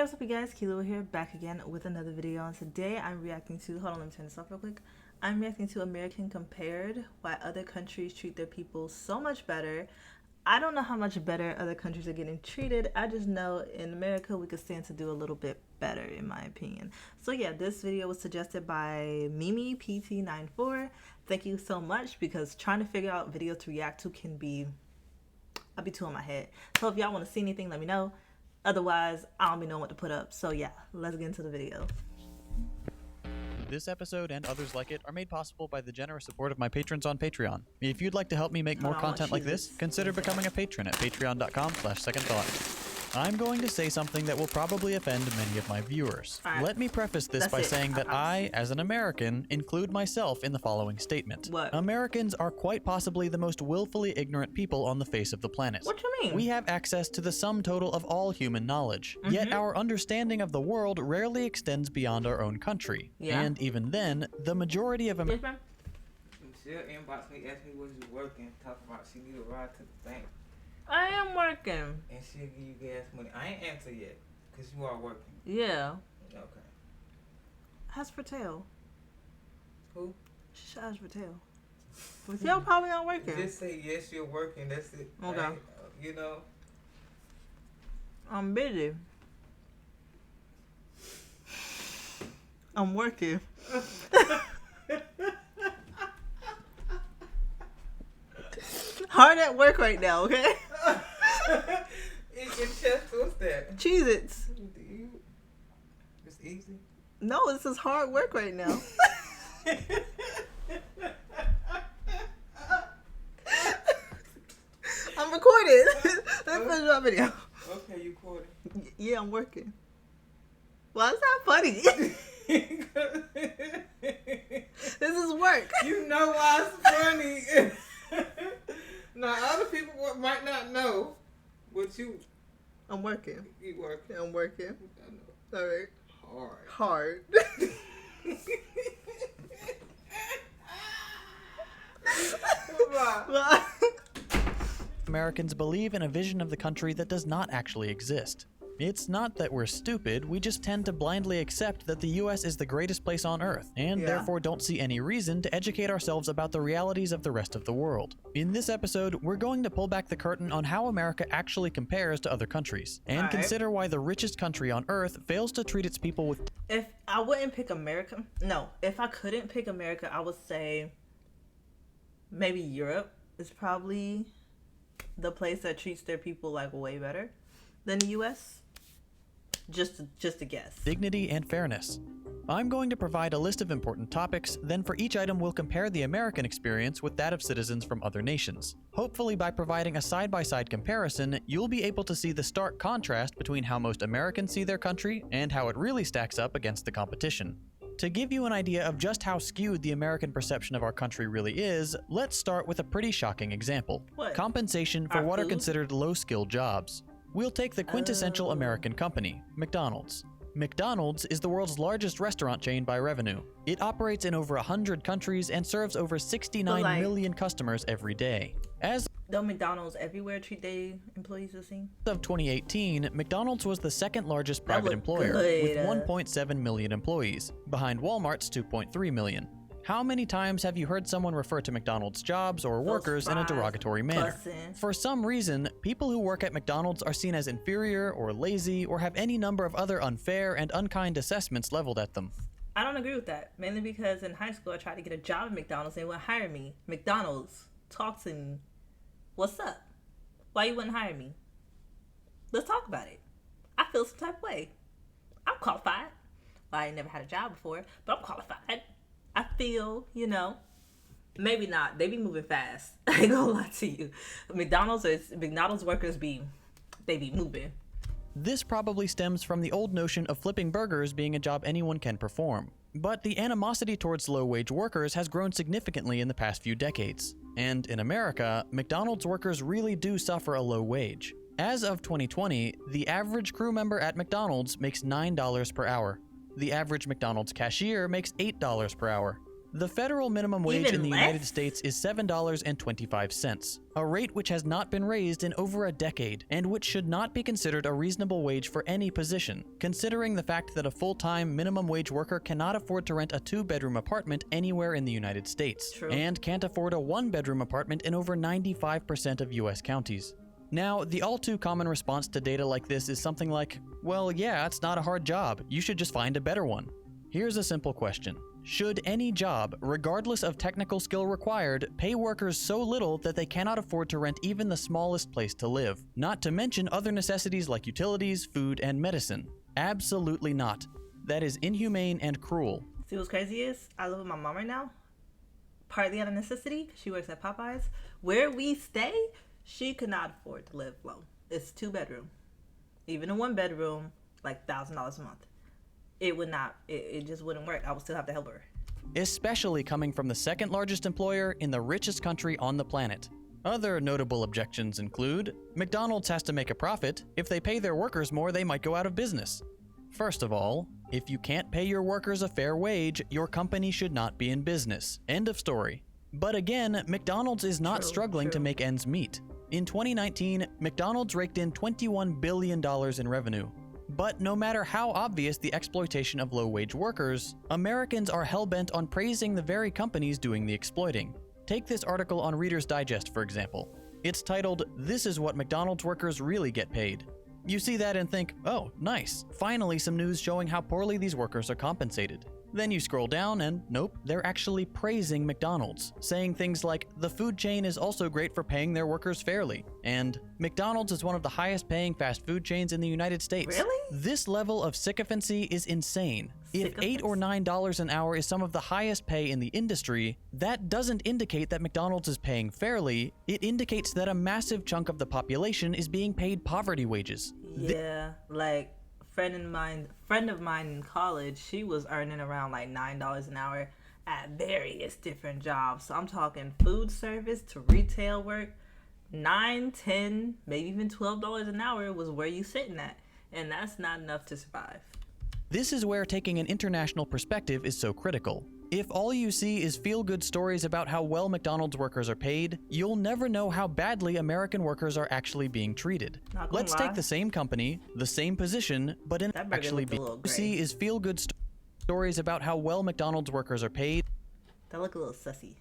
Hey, what's up you guys, KEYLLUA here, back again with another video, and today I'm reacting to, hold on, let me turn this off real quick. I'm reacting to American Compared, why other countries treat their people so much better. I don't know how much better other countries are getting treated, I just know in America we could stand to do a little bit better in my opinion. So yeah, this video was suggested by Mimi PT94. Thank you so much, because trying to figure out videos to react to can be, I'll be too in my head. So if y'all want to see anything, let me know. Otherwise, I don't be knowing what to put up. So yeah, let's get into the video. This episode and others like it are made possible by the generous support of my patrons on Patreon. If you'd like to help me make more content like this, consider becoming a patron at patreon.com/secondthought. I'm going to say something that will probably offend many of my viewers. Right. Let me preface this by saying that I, as an American, include myself in the following statement. What? Americans are quite possibly the most willfully ignorant people on the face of the planet. What you mean? We have access to the sum total of all human knowledge, yet our understanding of the world rarely extends beyond our own country. Yeah. And even then, the majority of Americans... She'll inbox me, ask me where you working, talk about she need a ride to the bank. I am working. And she'll give you gas money. I ain't answer yet, because you are working. Yeah. Okay. Ask for tail. Who? She should ask for tail. But y'all probably not working. Just say yes, you're working. That's it. Okay. You know? I'm busy. I'm working. Hard at work right now, okay? Eat your chest, what's that? Cheez-Its. It's easy. No, this is hard work right now. I'm recording. Let me finish my video. Okay, you recording. Yeah, I'm working. Why is that funny? This is work. You know why it's funny. Now, other people might not know, but I'm working. you working. I'm working. I know. All right. Hard. Well, Americans believe in a vision of the country that does not actually exist. It's not that we're stupid, we just tend to blindly accept that the US is the greatest place on earth, and therefore don't see any reason to educate ourselves about the realities of the rest of the world. In this episode, we're going to pull back the curtain on how America actually compares to other countries, and consider why the richest country on earth fails to treat its people with... if I wouldn't pick America, if I couldn't pick America, I would say maybe Europe is probably the place that treats their people like way better than the US. Just a guess. Dignity and fairness. I'm going to provide a list of important topics, then for each item we'll compare the American experience with that of citizens from other nations. Hopefully by providing a side-by-side comparison, you'll be able to see the stark contrast between how most Americans see their country and how it really stacks up against the competition. To give you an idea of just how skewed the American perception of our country really is, let's start with a pretty shocking example. What? Compensation for what are considered low-skilled jobs. We'll take the quintessential American company, McDonald's. McDonald's is the world's largest restaurant chain by revenue. It operates in over 100 countries and serves over 69 million customers every day. As Don't McDonald's everywhere treat their employees the same? of 2018, McDonald's was the second largest private employer with 1.7 million employees, behind Walmart's 2.3 million. How many times have you heard someone refer to McDonald's jobs or workers in a derogatory manner? For some reason, people who work at McDonald's are seen as inferior or lazy or have any number of other unfair and unkind assessments leveled at them. I don't agree with that, mainly because in high school I tried to get a job at McDonald's and they wouldn't hire me. McDonald's, talk to me. What's up? Why you wouldn't hire me? Let's talk about it. I feel some type of way. I'm qualified. Well, I ain't never had a job before, but I'm qualified. I feel, maybe not. They be moving fast. I ain't gonna lie to you. McDonald's workers be moving. This probably stems from the old notion of flipping burgers being a job anyone can perform. But the animosity towards low-wage workers has grown significantly in the past few decades. And in America, McDonald's workers really do suffer a low wage. As of 2020, the average crew member at McDonald's makes $9 per hour. The average McDonald's cashier makes $8 per hour. The federal minimum wage Even in the less? United States is $7.25, a rate which has not been raised in over a decade, and which should not be considered a reasonable wage for any position, considering the fact that a full-time minimum wage worker cannot afford to rent a 2-bedroom apartment anywhere in the United States, True. and can't afford a 1-bedroom apartment in over 95% of US counties. Now, the all-too-common response to data like this is something like, well, yeah, it's not a hard job, you should just find a better one. Here's a simple question. Should any job, regardless of technical skill required, pay workers so little that they cannot afford to rent even the smallest place to live? Not to mention other necessities like utilities, food, and medicine. Absolutely not. That is inhumane and cruel. See what's crazy is? I live with my mom right now. Partly out of necessity, 'cause she works at Popeyes. Where we stay, she could not afford to live low. It's 2-bedroom. Even a 1-bedroom, like $1,000 a month. It would not, it just wouldn't work. I would still have to help her. Especially coming from the second largest employer in the richest country on the planet. Other notable objections include, McDonald's has to make a profit. If they pay their workers more, they might go out of business. First of all, if you can't pay your workers a fair wage, your company should not be in business. End of story. But again, McDonald's is not struggling to make ends meet. In 2019, McDonald's raked in $21 billion in revenue. But no matter how obvious the exploitation of low-wage workers, Americans are hell-bent on praising the very companies doing the exploiting. Take this article on Reader's Digest, for example. It's titled, "This is what McDonald's workers really get paid." You see that and think, oh, nice. Finally some news showing how poorly these workers are compensated. Then you scroll down and nope, they're actually praising McDonald's, saying things like, the food chain is also great for paying their workers fairly, and McDonald's is one of the highest paying fast food chains in the United States. Really? This level of sycophancy is insane. If $8 or $9 an hour is some of the highest pay in the industry, that doesn't indicate that McDonald's is paying fairly, it indicates that a massive chunk of the population is being paid poverty wages. Yeah, like friend of mine in college, she was earning around like $9 an hour at various different jobs. So I'm talking food service to retail work. $9, $10, maybe even $12 an hour was where you sitting at, and that's not enough to survive. This is where taking an international perspective is so critical. If all you see is feel-good stories about how well McDonald's workers are paid, you'll never know how badly American workers are actually being treated. Let's take the same company, the same position, but in actually being see is feel-good stories about how well McDonald's workers are paid. That look a little sussy.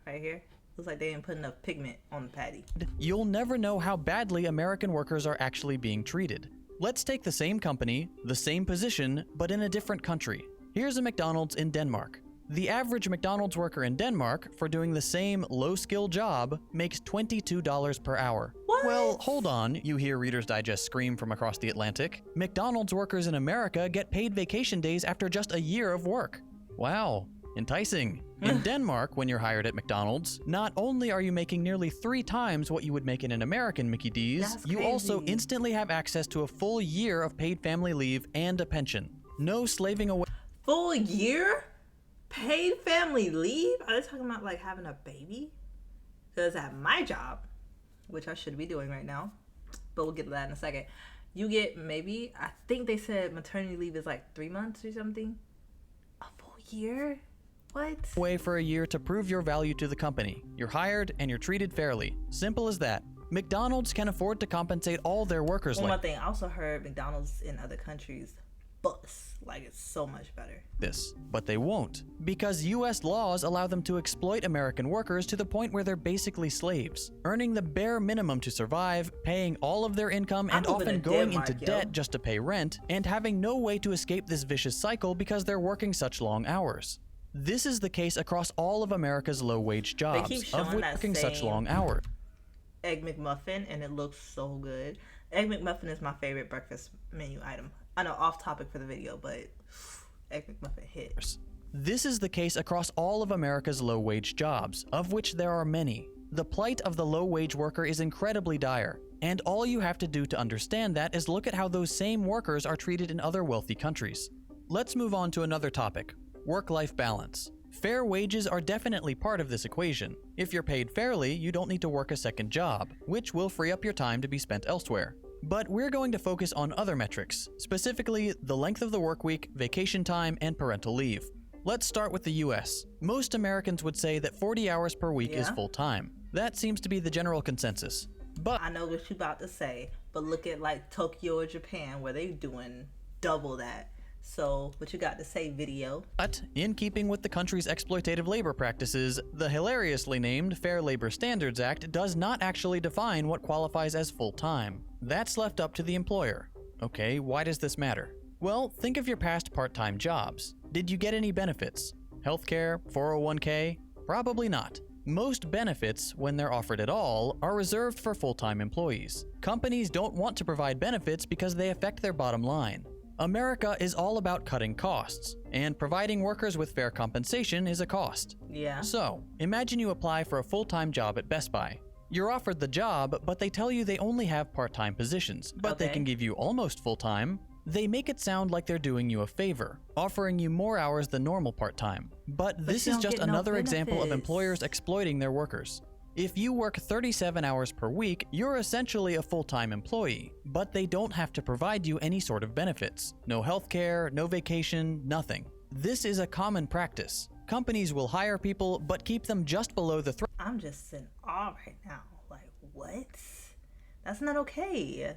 Right here. Looks like they didn't put enough pigment on the patty. You'll never know how badly American workers are actually being treated. Let's take the same company, the same position, but in a different country. Here's a McDonald's in Denmark. The average McDonald's worker in Denmark, for doing the same low-skill job, makes $22 per hour. What? Well, hold on, you hear Reader's Digest scream from across the Atlantic. McDonald's workers in America get paid vacation days after just a year of work. Wow, enticing. In Denmark, when you're hired at McDonald's, not only are you making nearly 3 times what you would make in an American Mickey D's, you also instantly have access to a full year of paid family leave and a pension. No slaving away. Full year? Paid family leave? Are they talking about like having a baby? Because at my job, which I should be doing right now, but we'll get to that in a second, you get maybe, I think they said maternity leave is like 3 months or something. A full year? What? Way for a year to prove your value to the company. You're hired and you're treated fairly. Simple as that. McDonald's can afford to compensate all their workers One more thing, I also heard McDonald's in other countries bust. Like, it's so much better. This, but they won't, because US laws allow them to exploit American workers to the point where they're basically slaves, earning the bare minimum to survive, paying all of their income and often going into debt just to pay rent, and having no way to escape this vicious cycle because they're working such long hours. This is the case across all of America's low-wage jobs, of which working such long hours. Egg McMuffin, and it looks so good. Egg McMuffin is my favorite breakfast menu item. I know, off topic for the video, but Egg McMuffin hit. This is the case across all of America's low-wage jobs, of which there are many. The plight of the low-wage worker is incredibly dire, and all you have to do to understand that is look at how those same workers are treated in other wealthy countries. Let's move on to another topic, work-life balance. Fair wages are definitely part of this equation. If you're paid fairly, you don't need to work a second job, which will free up your time to be spent elsewhere. But we're going to focus on other metrics, specifically the length of the work week, vacation time, and parental leave. Let's start with the US. Most Americans would say that 40 hours per week is Yeah. full-time. That seems to be the general consensus. But I know what you about to say, but look at like Tokyo or Japan where they doing double that. So what you got to say, video? in keeping with the country's exploitative labor practices, the hilariously named Fair Labor Standards Act does not actually define what qualifies as full-time. That's left up to the employer. Okay, why does this matter? Well, think of your past part-time jobs. Did you get any benefits? Healthcare, 401k? Probably not. Most benefits, when they're offered at all, are reserved for full-time employees. Companies don't want to provide benefits because they affect their bottom line. America is all about cutting costs, and providing workers with fair compensation is a cost. Yeah. So, imagine you apply for a full-time job at Best Buy. You're offered the job, but they tell you they only have part-time positions, but they Okay. can give you almost full-time. They make it sound like they're doing you a favor, offering you more hours than normal part-time. But this you is don't just get no another example of benefits. employers exploiting their workers. If you work 37 hours per week, you're essentially a full-time employee, but they don't have to provide you any sort of benefits. No healthcare, no vacation, nothing. This is a common practice. Companies will hire people, but keep them just below the I'm just in awe right now. Like, what? That's not okay.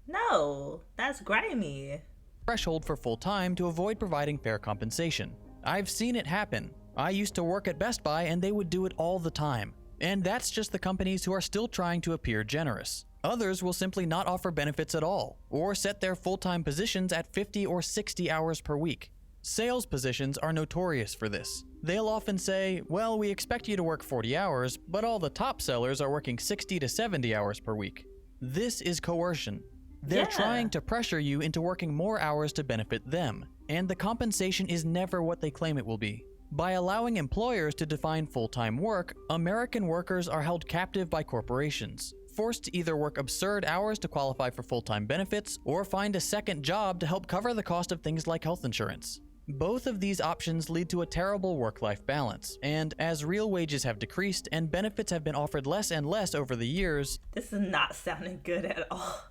No, that's grimy. threshold for full-time to avoid providing fair compensation. I've seen it happen. I used to work at Best Buy and they would do it all the time. And that's just the companies who are still trying to appear generous. Others will simply not offer benefits at all, or set their full-time positions at 50 or 60 hours per week. Sales positions are notorious for this. They'll often say, well, we expect you to work 40 hours, but all the top sellers are working 60 to 70 hours per week. This is coercion. They're Yeah. trying to pressure you into working more hours to benefit them, and the compensation is never what they claim it will be. By allowing employers to define full-time work, American workers are held captive by corporations, forced to either work absurd hours to qualify for full-time benefits or find a second job to help cover the cost of things like health insurance. Both of these options lead to a terrible work-life balance, and as real wages have decreased and benefits have been offered less and less over the years, This is not sounding good at all.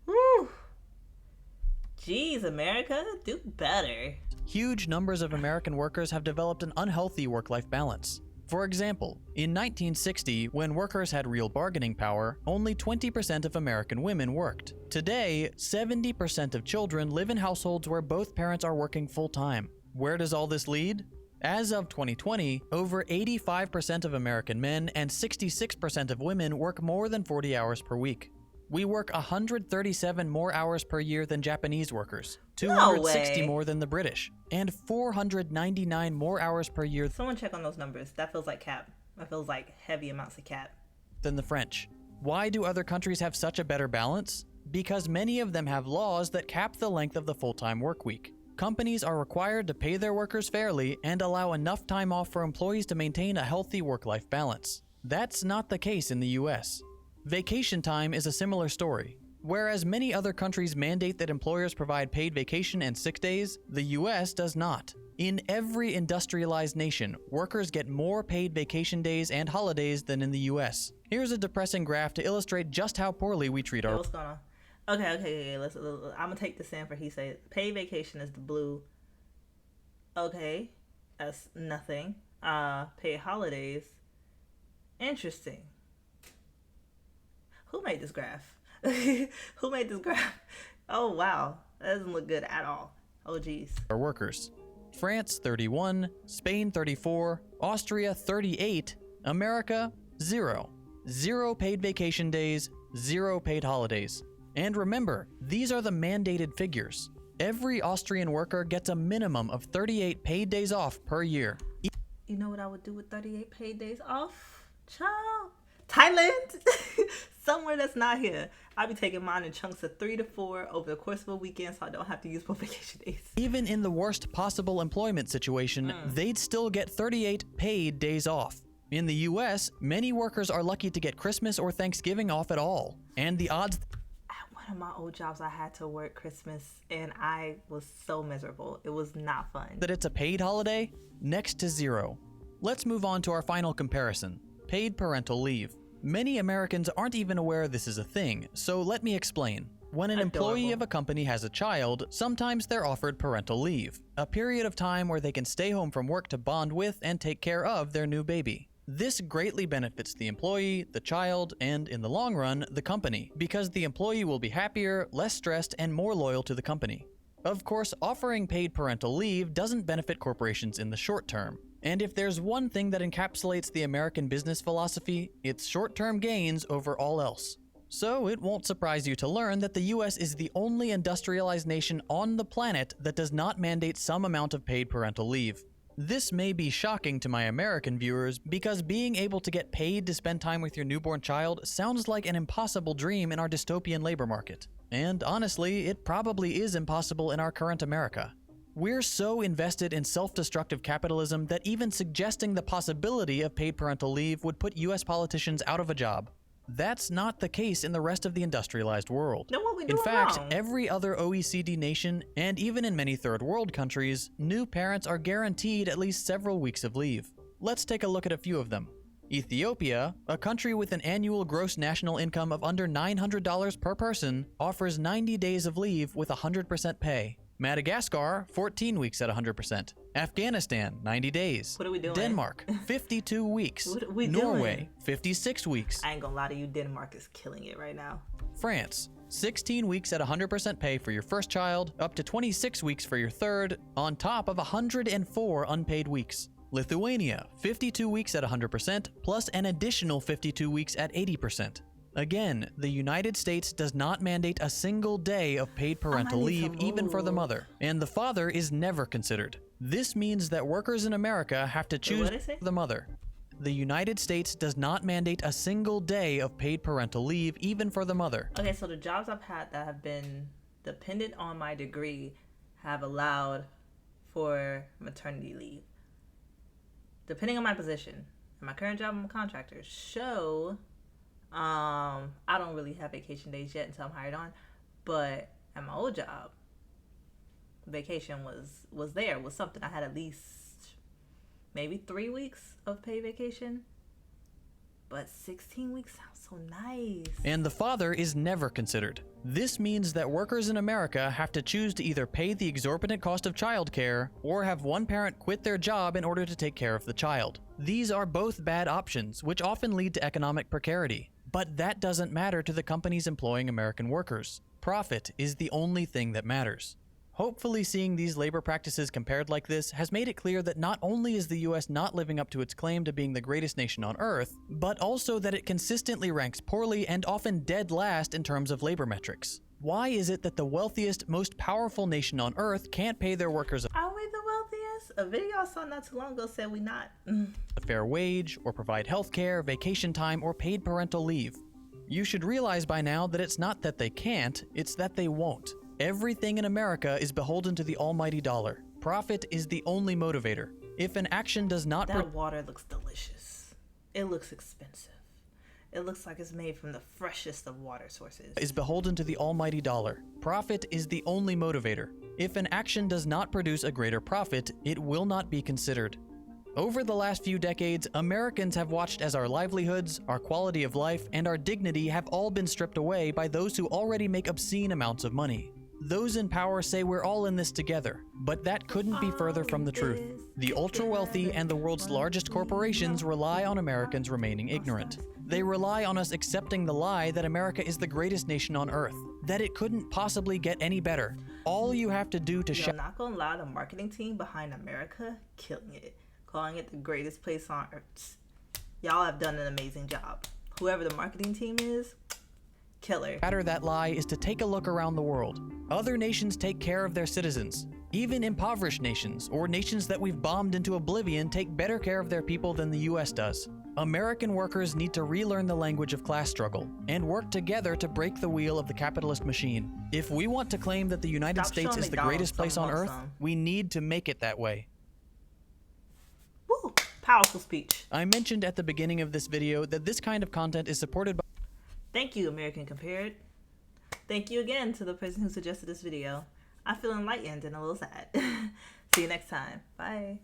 Woo! Jeez, America, do better. huge numbers of American workers have developed an unhealthy work-life balance. For example, in 1960, when workers had real bargaining power, only 20% of American women worked. Today, 70% of children live in households where both parents are working full-time. Where does all this lead? As of 2020, over 85% of American men and 66% of women work more than 40 hours per week. We work 137 more hours per year than Japanese workers, 260 way. more than the British, and 499 more hours per year Someone check on those numbers. That feels like cap. That feels like heavy amounts of cap. than the French. Why do other countries have such a better balance? Because many of them have laws that cap the length of the full-time work week. Companies are required to pay their workers fairly and allow enough time off for employees to maintain a healthy work-life balance. That's not the case in the US. Vacation time is a similar story. Whereas many other countries mandate that employers provide paid vacation and sick days, the US does not. In every industrialized nation, workers get more paid vacation days and holidays than in the US. Here's a depressing graph to illustrate just how poorly we treat Yo, our what's going on? Okay. Let's. I'm gonna take this in for he said paid vacation is the blue. Okay, that's nothing. Paid holidays. Interesting. Who made this graph? Who made this graph? Oh wow, that doesn't look good at all. Oh geez. workers. France 31, Spain 34, Austria 38, America 0. 0 paid vacation days, 0 paid holidays. And remember, these are the mandated figures. Every Austrian worker gets a minimum of 38 paid days off per year. You know what I would do with 38 paid days off? Child. Thailand? Somewhere that's not here. I'll be taking mine in chunks of 3 to 4 over the course of a weekend so I don't have to use both vacation days. Even in the worst possible employment situation, they'd still get 38 paid days off. In the US, many workers are lucky to get Christmas or Thanksgiving off at all. And the odds At one of my old jobs, I had to work Christmas and I was so miserable. It was not fun. that it's a paid holiday? Next to 0. Let's move on to our final comparison. Paid parental leave. Many Americans aren't even aware this is a thing, so let me explain. When an employee Adorable. of a company has a child, sometimes they're offered parental leave, a period of time where they can stay home from work to bond with and take care of their new baby. This greatly benefits the employee, the child, and, in the long run, the company, because the employee will be happier, less stressed, and more loyal to the company. Of course, offering paid parental leave doesn't benefit corporations in the short term. And if there's one thing that encapsulates the American business philosophy, it's short-term gains over all else. So it won't surprise you to learn that the US is the only industrialized nation on the planet that does not mandate some amount of paid parental leave. This may be shocking to my American viewers because being able to get paid to spend time with your newborn child sounds like an impossible dream in our dystopian labor market. And honestly, it probably is impossible in our current America. We're so invested in self-destructive capitalism that even suggesting the possibility of paid parental leave would put US politicians out of a job. That's not the case in the rest of the industrialized world. Then what we In doing fact, wrong? every other OECD nation, and even in many third world countries, new parents are guaranteed at least several weeks of leave. Let's take a look at a few of them. Ethiopia, a country with an annual gross national income of under $900 per person, offers 90 days of leave with 100% pay. Madagascar, 14 weeks at 100%. Afghanistan, 90 days. What are we doing? Denmark, 52 weeks. What are we Norway, doing? 56 weeks. I ain't gonna lie to you, Denmark is killing it right now. France, 16 weeks at 100% pay for your first child, up to 26 weeks for your third, on top of 104 unpaid weeks. Lithuania, 52 weeks at 100%, plus an additional 52 weeks at 80%. Again, the United States does not mandate a single day of paid parental need to leave even for the move. mother, and the father is never considered. This means that workers in America have to choose what'd I say? the mother. The United States does not mandate a single day of paid parental leave even for the mother. Okay, so the jobs I've had that have been dependent on my degree have allowed for maternity leave. Depending on my position. In my current job, I'm a contractor. I don't really have vacation days yet until I'm hired on, but at my old job, vacation was something. I had at least maybe 3 weeks of paid vacation, but 16 weeks sounds so nice. And the father is never considered. This means that workers in America have to choose to either pay the exorbitant cost of childcare or have one parent quit their job in order to take care of the child. These are both bad options, which often lead to economic precarity. But that doesn't matter to the companies employing American workers. Profit is the only thing that matters. Hopefully, seeing these labor practices compared like this has made it clear that not only is the US not living up to its claim to being the greatest nation on Earth, but also that it consistently ranks poorly and often dead last in terms of labor metrics. Why is it that the wealthiest, most powerful nation on Earth can't pay their workers Are we the wealthiest? A video I saw not too long ago said we not. a fair wage, or provide healthcare, vacation time, or paid parental leave? You should realize by now that it's not that they can't, it's that they won't. Everything in America is beholden to the almighty dollar. Profit is the only motivator. If an action does not That water looks delicious. It looks expensive. It looks like it's made from the freshest of water sources. is beholden to the almighty dollar. Profit is the only motivator. If an action does not produce a greater profit, it will not be considered. Over the last few decades, Americans have watched as our livelihoods, our quality of life, and our dignity have all been stripped away by those who already make obscene amounts of money. Those in power say we're all in this together, but that couldn't be further from the truth. The ultra-wealthy and the world's largest corporations rely on Americans remaining ignorant. They rely on us accepting the lie that America is the greatest nation on Earth, that it couldn't possibly get any better. All you have to do to Yo, shout not gonna lie, the marketing team behind America, killing it. Calling it the greatest place on Earth. Y'all have done an amazing job. Whoever the marketing team is, killer. that lie is to take a look around the world. Other nations take care of their citizens. Even impoverished nations, or nations that we've bombed into oblivion, take better care of their people than the US does. American workers need to relearn the language of class struggle and work together to break the wheel of the capitalist machine. If we want to claim that the United Stop States showing is the McDonald's greatest place on some Earth, some. we need to make it that way. Woo! Powerful speech. I mentioned at the beginning of this video that this kind of content is supported by Thank you, American Compared. Thank you again to the person who suggested this video. I feel enlightened and a little sad. See you next time. Bye.